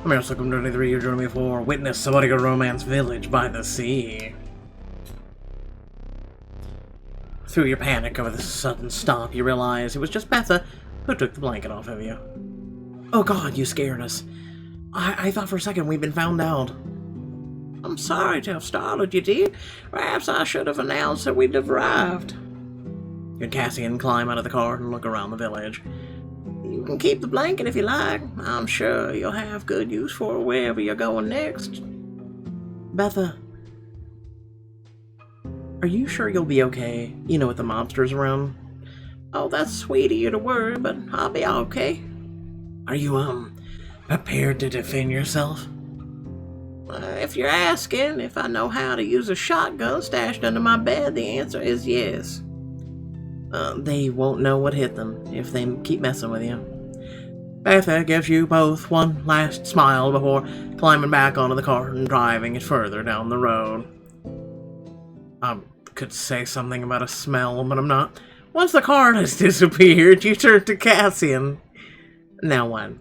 I'm here, Welcome 23. You're joining me for Witness the Bodyguard Romance Village by the Sea. Through your panic over the sudden stop, you realize it was just Betha who took the blanket off of you. Oh god, you scared us. I thought for a second we'd been found out. I'm sorry to have startled you, dear. Perhaps I should have announced that we'd arrived. You and Cassian climb out of the car and look around the village. You can keep the blanket if you like. I'm sure you'll have good use for it wherever you're going next. Betha, are you sure you'll be okay? You know, with the mobsters around? Oh, that's sweet of you to worry, but I'll be okay. Are you, prepared to defend yourself? If you're asking if I know how to use a shotgun stashed under my bed, the answer is yes. They won't know what hit them if they keep messing with you. Betha gives you both one last smile before climbing back onto the car and driving it further down the road. I could say something about a smell, but I'm not. Once the car has disappeared, you turn to Cassian. Now what?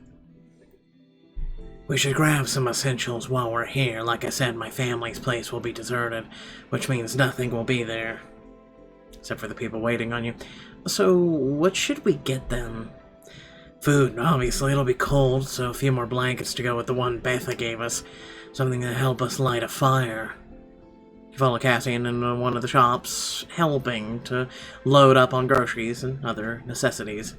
We should grab some essentials while we're here. Like I said, my family's place will be deserted, which means nothing will be there. Except for the people waiting on you. So, what should we get then? Food, obviously. It'll be cold, so a few more blankets to go with the one Betha gave us. Something to help us light a fire. You follow Cassian into one of the shops, helping to load up on groceries and other necessities.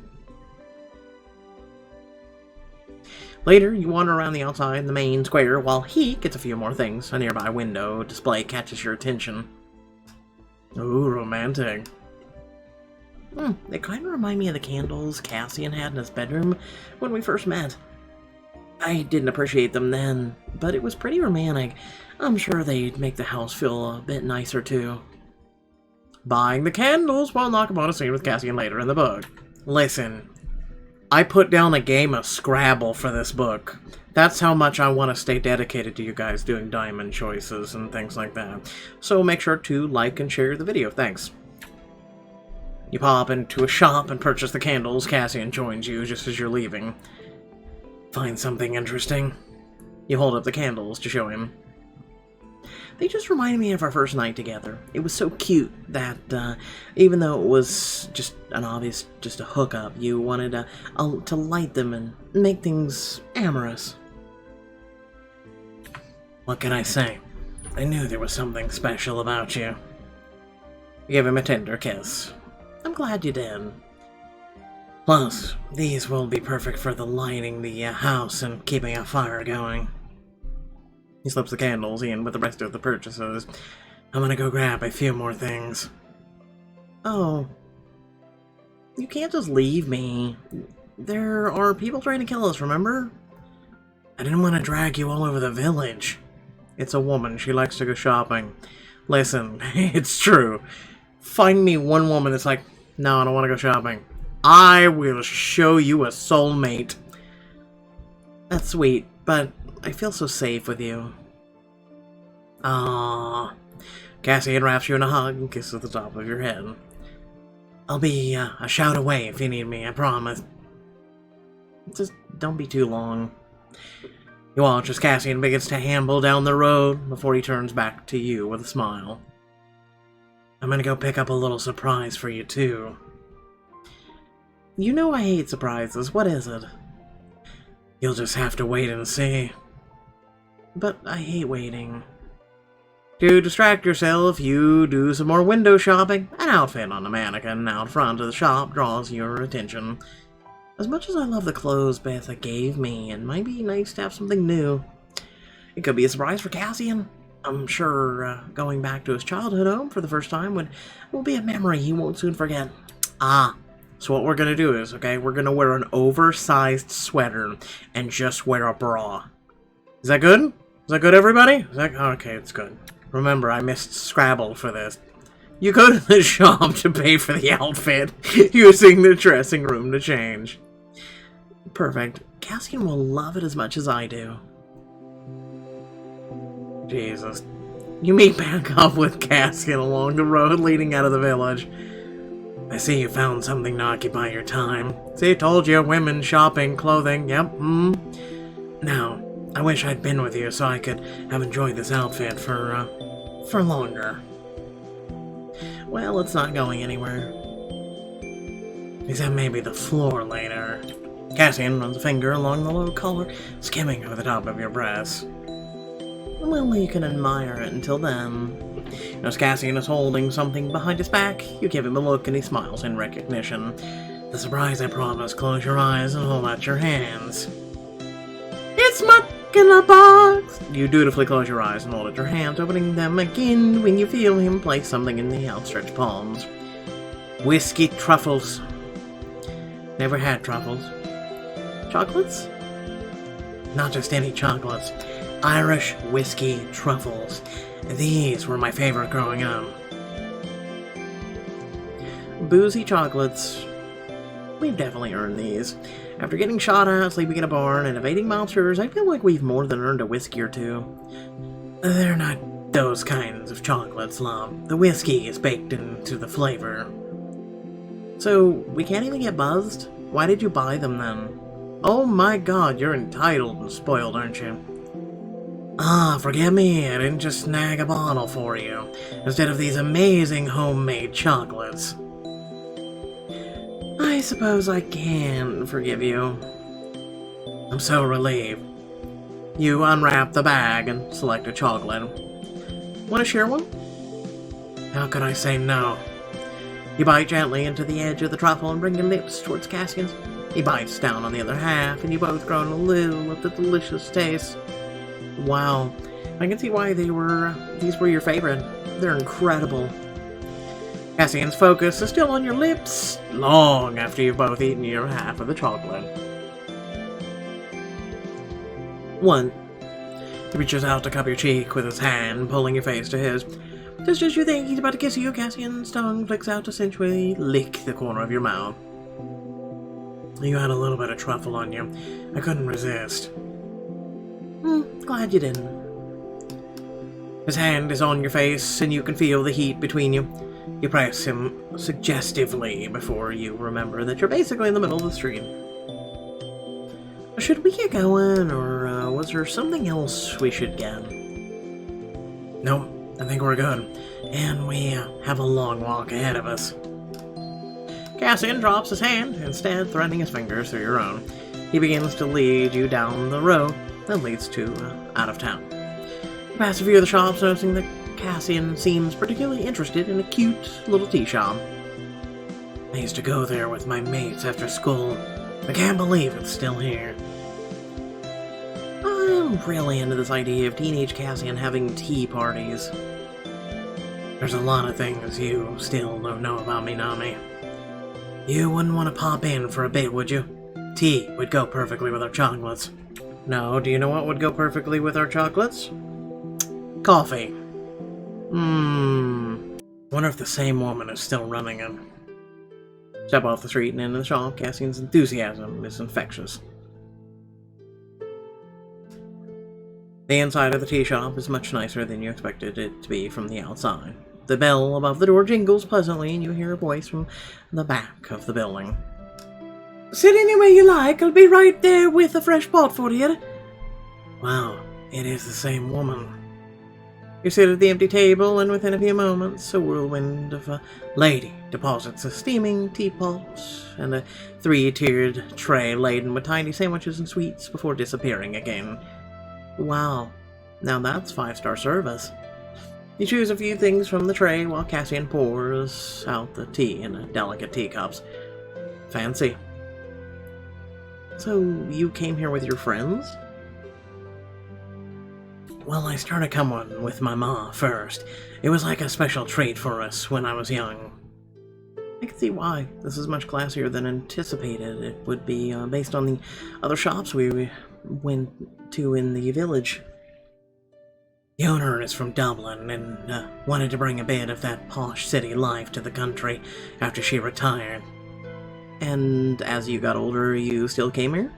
Later, you wander around the outside in the main square while he gets a few more things. A nearby window display catches your attention. Ooh, romantic. They kind of remind me of the candles Cassian had in his bedroom when we first met. I didn't appreciate them then, but it was pretty romantic. I'm sure they'd make the house feel a bit nicer too. Buying the candles while knock upon a scene with Cassian later in the book. Listen, I put down a game of Scrabble for this book. That's how much I want to stay dedicated to you guys doing diamond choices and things like that. So make sure to like and share the video. Thanks. You pop into a shop and purchase the candles. Cassian joins you just as you're leaving. Find something interesting? You hold up the candles to show him. They just reminded me of our first night together. It was so cute that even though it was just a hookup, you wanted to light them and make things amorous. What can I say? I knew there was something special about you. You gave him a tender kiss. I'm glad you did. Plus, these will be perfect for lighting the house and keeping a fire going. He slips the candles in with the rest of the purchases. I'm gonna go grab a few more things. Oh. You can't just leave me. There are people trying to kill us, remember? I didn't want to drag you all over the village. It's a woman. She likes to go shopping. Listen, it's true. Find me one woman that's like, no, I don't want to go shopping. I will show you a soulmate. That's sweet, but I feel so safe with you. Aww. Cassian wraps you in a hug and kisses the top of your head. I'll be a shout away if you need me, I promise. Just don't be too long. You watch as Cassian begins to amble down the road before he turns back to you with a smile. I'm gonna go pick up a little surprise for you, too. You know I hate surprises. What is it? You'll just have to wait and see. But I hate waiting. To distract yourself, you do some more window shopping. An outfit on a mannequin out front of the shop draws your attention. As much as I love the clothes Betha gave me, it might be nice to have something new. It could be a surprise for Cassian. I'm sure going back to his childhood home for the first time will be a memory he won't soon forget. So what we're gonna do is, okay, we're gonna wear an oversized sweater and just wear a bra. Is that good? Is that good, everybody? Okay, it's good. Remember, I missed Scrabble for this. You go to the shop to pay for the outfit, using the dressing room to change. Perfect. Cassian will love it as much as I do. Jesus. You meet back up with Cassian along the road leading out of the village. I see you found something to occupy your time. See, told you, women, shopping, clothing, yep, Now, I wish I'd been with you so I could have enjoyed this outfit for longer. Well, it's not going anywhere. Except maybe the floor later. Cassian runs a finger along the low collar, skimming over the top of your breast. Well, you can admire it until then. As Cassian is holding something behind his back, you give him a look and he smiles in recognition. The surprise I promised. Close your eyes and hold out your hands. It's muck in a box! You dutifully close your eyes and hold out your hands, opening them again when you feel him place something in the outstretched palms. Whiskey truffles. Never had truffles. Chocolates? Not just any chocolates. Irish whiskey truffles. These were my favorite growing up. Boozy chocolates. We've definitely earned these. After getting shot at, sleeping in a barn, and evading mobsters, I feel like we've more than earned a whiskey or two. They're not those kinds of chocolates, love. The whiskey is baked into the flavor. So, we can't even get buzzed? Why did you buy them then? Oh my god, you're entitled and spoiled, aren't you? Ah, forgive me, I didn't just snag a bottle for you, instead of these amazing homemade chocolates. I suppose I can forgive you. I'm so relieved. You unwrap the bag and select a chocolate. Want to share one? How could I say no? You bite gently into the edge of the truffle and bring your lips towards Cassian's. He bites down on the other half, and you both groan a little at the delicious taste. Wow, I can see why these were your favorite. They're incredible. Cassian's focus is still on your lips, long after you've both eaten your half of the chocolate. 1. He reaches out to cup your cheek with his hand, pulling your face to his. Just as you think he's about to kiss you, Cassian's tongue flicks out to sensually lick the corner of your mouth. You had a little bit of truffle on you. I couldn't resist. Glad you didn't. His hand is on your face, and you can feel the heat between you. You press him suggestively before you remember that you're basically in the middle of the street. Should we get going, or was there something else we should get? Nope, I think we're good. And we have a long walk ahead of us. Cassian drops his hand, instead threading his fingers through your own. He begins to lead you down the road that leads to out of town. You pass a few of the shops, noticing that Cassian seems particularly interested in a cute little tea shop. I used to go there with my mates after school. I can't believe it's still here. I'm really into this idea of teenage Cassian having tea parties. There's a lot of things you still don't know about me, Nami. You wouldn't want to pop in for a bit, would you? Tea would go perfectly with our chocolates. No, do you know what would go perfectly with our chocolates? Coffee. Wonder if the same woman is still running it. Step off the street and into the shop. Cassian's enthusiasm is infectious. The inside of the tea shop is much nicer than you expected it to be from the outside. The bell above the door jingles pleasantly, and you hear a voice from the back of the building. Sit anywhere you like, I'll be right there with a fresh pot for you. Wow, it is the same woman. You sit at the empty table, and within a few moments, a whirlwind of a lady deposits a steaming teapot and a 3-tiered tray laden with tiny sandwiches and sweets before disappearing again. Wow, now that's 5-star service. You choose a few things from the tray while Cassian pours out the tea in delicate teacups. Fancy. So, you came here with your friends? Well, I started coming with my ma first. It was like a special treat for us when I was young. I can see why. This is much classier than anticipated. It would be based on the other shops we went to in the village. The owner is from Dublin and wanted to bring a bit of that posh city life to the country after she retired. And as you got older, you still came here?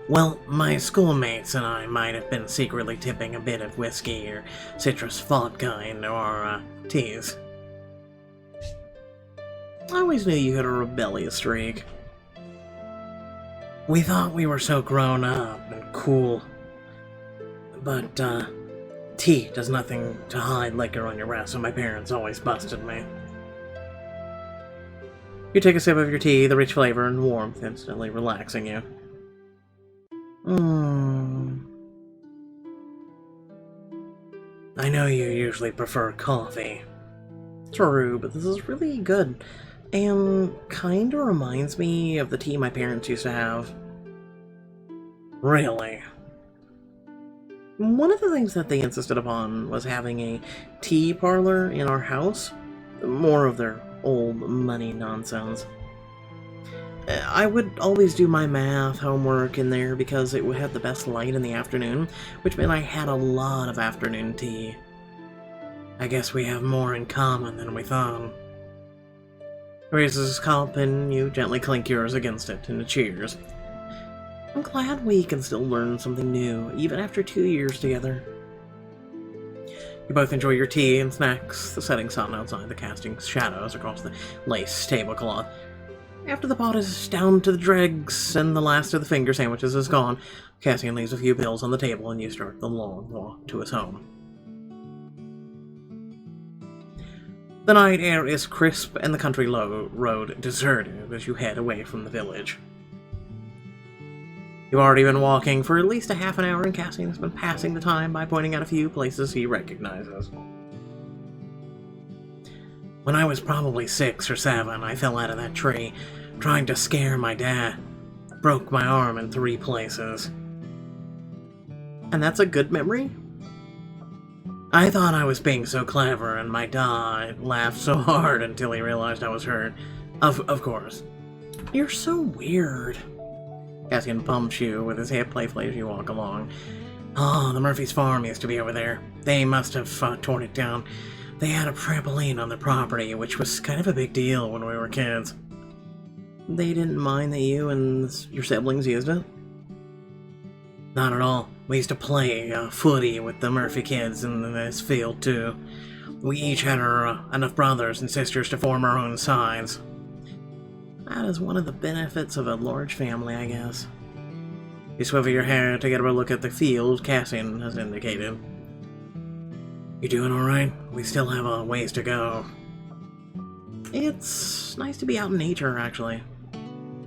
Well, my schoolmates and I might have been secretly tipping a bit of whiskey or citrus vodka into our teas. I always knew you had a rebellious streak. We thought we were so grown up and cool. But, tea does nothing to hide liquor on your breath, so my parents always busted me. You take a sip of your tea, the rich flavor and warmth instantly relaxing you. I know you usually prefer coffee. True, but this is really good. And kinda reminds me of the tea my parents used to have. Really? One of the things that they insisted upon was having a tea parlor in our house. More of their old money nonsense. I would always do my math homework in there because it would have the best light in the afternoon, which meant I had a lot of afternoon tea. I guess we have more in common than we thought. He raises his cup and you gently clink yours against it in a cheers. I'm glad we can still learn something new, even after 2 years together. You both enjoy your tea and snacks, the setting sun outside the casting shadows across the lace tablecloth. After the pot is down to the dregs and the last of the finger sandwiches is gone, Cassian leaves a few bills on the table and you start the long walk to his home. The night air is crisp and the country road deserted as you head away from the village. You've already been walking for at least a half an hour and Cassian has been passing the time by pointing out a few places he recognizes. When I was probably 6 or 7, I fell out of that tree, trying to scare my dad. Broke my arm in 3 places. And that's a good memory? I thought I was being so clever, and my dad laughed so hard until he realized I was hurt. Of course. You're so weird. Cassian bumps you with his hip playfully as you walk along. Oh, the Murphy's farm used to be over there. They must have torn it down. They had a trampoline on their property, which was kind of a big deal when we were kids. They didn't mind that you and your siblings used it? Not at all. We used to play footy with the Murphy kids in this field, too. We each had enough brothers and sisters to form our own sides. That is one of the benefits of a large family, I guess. You swivel your hair to get a look at the field Cassian has indicated. You doing alright? We still have a ways to go. It's nice to be out in nature, actually.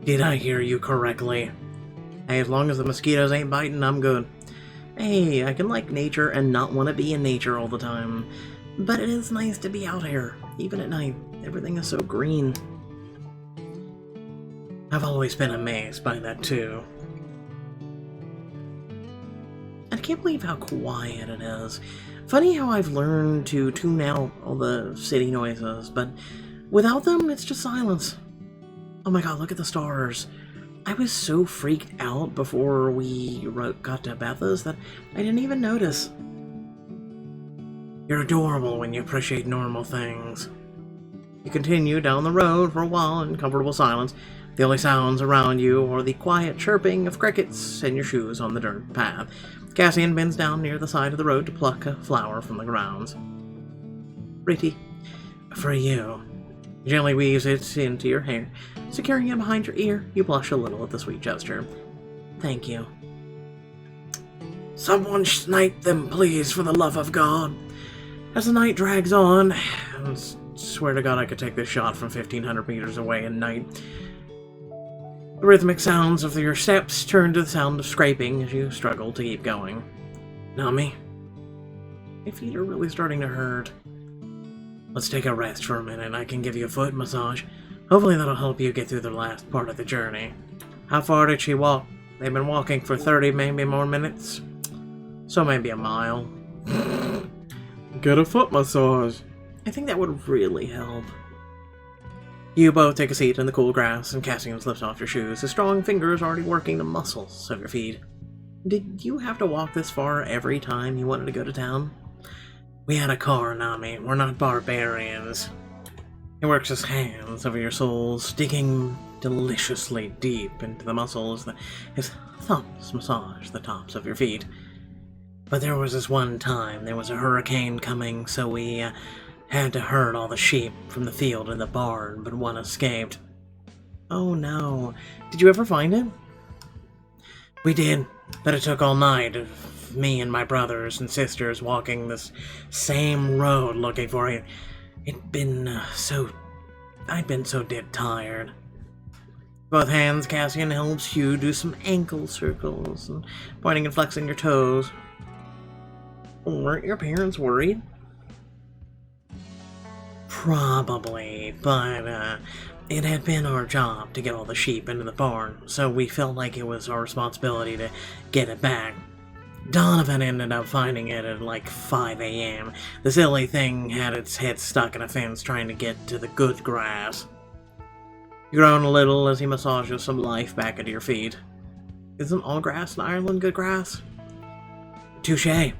Did I hear you correctly? Hey, as long as the mosquitoes ain't biting, I'm good. Hey, I can like nature and not want to be in nature all the time. But it is nice to be out here, even at night. Everything is so green. I've always been amazed by that, too. I can't believe how quiet it is. Funny how I've learned to tune out all the city noises, but without them, it's just silence. Oh my god, look at the stars. I was so freaked out before we got to Beth's that I didn't even notice. You're adorable when you appreciate normal things. You continue down the road for a while in comfortable silence. The only sounds around you are the quiet chirping of crickets and your shoes on the dirt path. Cassian bends down near the side of the road to pluck a flower from the grounds. Pretty. For you. Gently weaves it into your hair. Securing it behind your ear, you blush a little at the sweet gesture. Thank you. Someone snipe them, please, for the love of God. As the night drags on, I swear to God I could take this shot from 1,500 meters away at night. The rhythmic sounds of your steps turn to the sound of scraping as you struggle to keep going. Nami? My feet are really starting to hurt. Let's take a rest for a minute and I can give you a foot massage. Hopefully that'll help you get through the last part of the journey. How far did she walk? They've been walking for 30, maybe more minutes. So maybe a mile. Get a foot massage. I think that would really help. You both take a seat in the cool grass, and Cassian slips off your shoes, his strong fingers already working the muscles of your feet. Did you have to walk this far every time you wanted to go to town? We had a car, Nami. We're not barbarians. He works his hands over your soles, digging deliciously deep into the muscles. His thumbs massage the tops of your feet. But there was this one time, there was a hurricane coming, so we had to herd all the sheep from the field in the barn, but one escaped. Oh no. Did you ever find it? We did, but it took all night. with me and my brothers and sisters walking this same road looking for you. I'd been so dead tired. Both hands, Cassian helps you do some ankle circles and pointing and flexing your toes. Weren't your parents worried? Probably, but it had been our job to get all the sheep into the barn, so we felt like it was our responsibility to get it back. Donovan ended up finding it at like 5 a.m. The silly thing had its head stuck in a fence trying to get to the good grass. You groan a little as he massages some life back into your feet. Isn't all grass in Ireland good grass? Touché.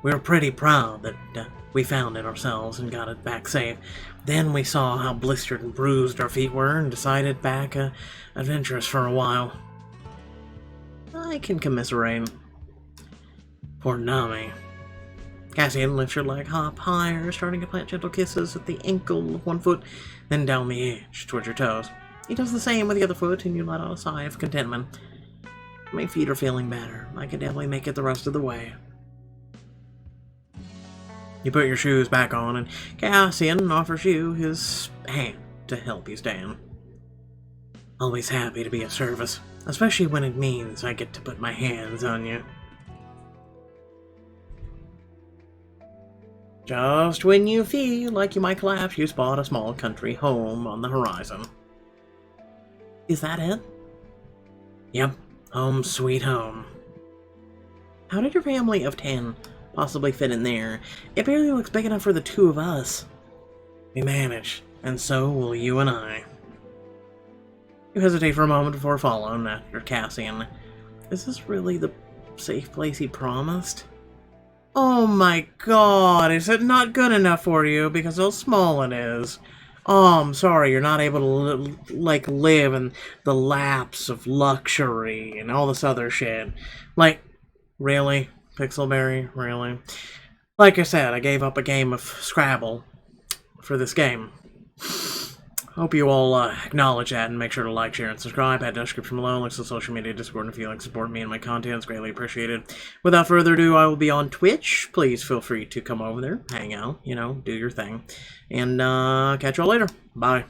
We were pretty proud that we found it ourselves and got it back safe. Then we saw how blistered and bruised our feet were and decided back adventurous for a while. I can commiserate. Poor Nami. Cassian lifts your leg hop higher, starting to plant gentle kisses at the ankle of one foot, then down the edge towards your toes. He does the same with the other foot, and you let out a sigh of contentment. My feet are feeling better. I can definitely make it the rest of the way. You put your shoes back on, and Cassian offers you his hand to help you stand. Always happy to be of service, especially when it means I get to put my hands on you. Just when you feel like you might collapse, you spot a small country home on the horizon. Is that it? Yep, home sweet home. How did your family of 10 possibly fit in there? It barely looks big enough for the two of us. We managed, and so will you and I. You hesitate for a moment before following after Cassian. Is this really the safe place he promised? Oh my god, is it not good enough for you because how small it is? Oh, I'm sorry, you're not able to, live in the laps of luxury and all this other shit. Like, really? Pixelberry? Really? Like I said, I gave up a game of Scrabble for this game. Hope you all acknowledge that and make sure to like, share, and subscribe. Add description below, links to social media, Discord, and if you like to support me and my content, it's greatly appreciated. Without further ado, I will be on Twitch. Please feel free to come over there, hang out, do your thing. And catch you all later. Bye.